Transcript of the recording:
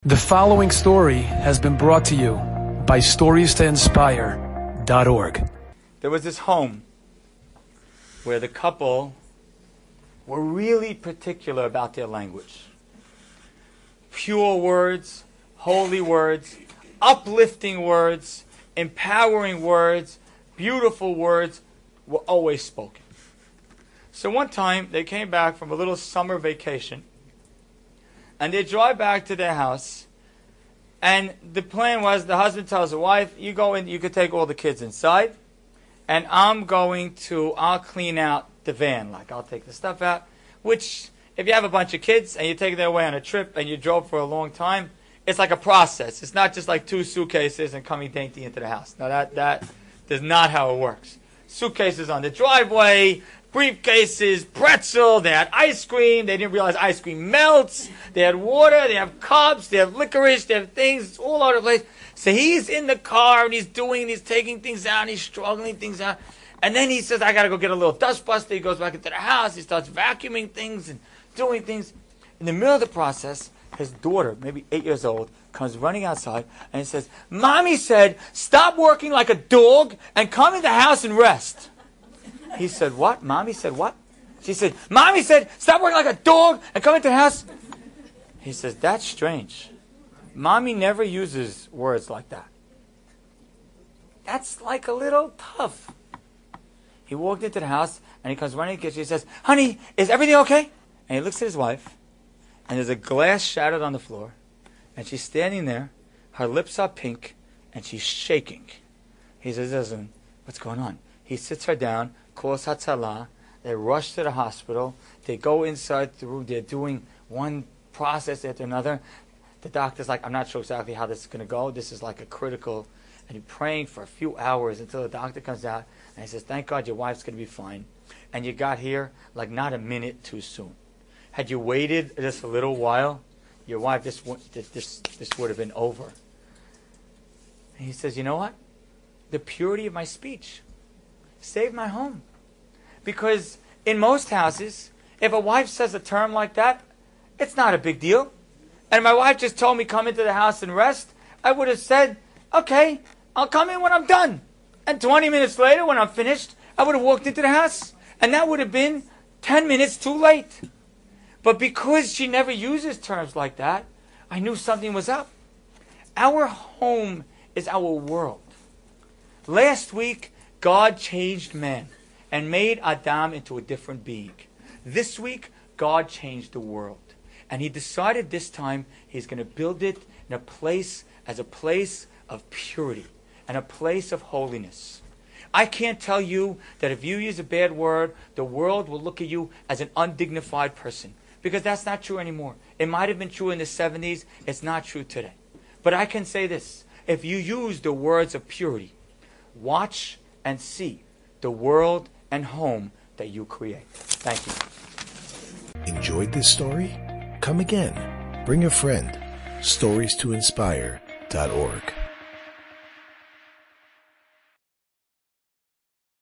The following story has been brought to you by StoriesToInspire.org. There was this home where the couple were really particular about their language. Pure words, holy words, uplifting words, empowering words, beautiful words were always spoken. So one time they came back from a little summer vacation and they drive back to their house, and the plan was the husband tells the wife, you go in, you could take all the kids inside, and I'll clean out the van. Like, I'll take the stuff out, which, if you have a bunch of kids and you take them away on a trip and you drove for a long time, it's like a process. It's not just like 2 suitcases and coming dainty into the house. No, that is not how it works. Suitcases on the driveway, briefcases, pretzel, they had ice cream, they didn't realize ice cream melts, they had water, they have cups, they have licorice, they have things all over the place. So he's in the car and he's taking things out, and he's struggling things out. And then he says, I got to go get a little dust buster. He goes back into the house, he starts vacuuming things and doing things. In the middle of the process, his daughter, maybe 8 years old, comes running outside and he says, Mommy said, stop working like a dog and come in the house and rest. He said, what? Mommy said what? She said, Mommy said, stop working like a dog and come into the house. He says, that's strange. Mommy never uses words like that. That's like a little tough. He walked into the house and he comes running in the kitchen. He says, honey, is everything okay? And he looks at his wife and there's a glass shattered on the floor and she's standing there. Her lips are pink and she's shaking. He says, listen, what's going on? He sits her down, calls Hatzalah, they rush to the hospital, they go inside the room, they're doing one process after another. The doctor's like, I'm not sure exactly how this is going to go, this is like a critical, and you're praying for a few hours until the doctor comes out, and he says, thank God your wife's going to be fine. And you got here like not a minute too soon. Had you waited just a little while, your wife, this would have been over. And he says, you know what? The purity of my speech saved my home. Because in most houses, if a wife says a term like that, it's not a big deal. And my wife just told me come into the house and rest, I would have said, okay, I'll come in when I'm done. And 20 minutes later, when I'm finished, I would have walked into the house. And that would have been 10 minutes too late. But because she never uses terms like that, I knew something was up. Our home is our world. Last week, God changed man and made Adam into a different being. This week, God changed the world. And he decided this time he's going to build it in a place as a place of purity and a place of holiness. I can't tell you that if you use a bad word, the world will look at you as an undignified person. Because that's not true anymore. It might have been true in the 70s. It's not true today. But I can say this. If you use the words of purity, watch and see the world and home that you create. Thank you. Enjoyed this story? Come again. Bring a friend. StoriesToInspire.org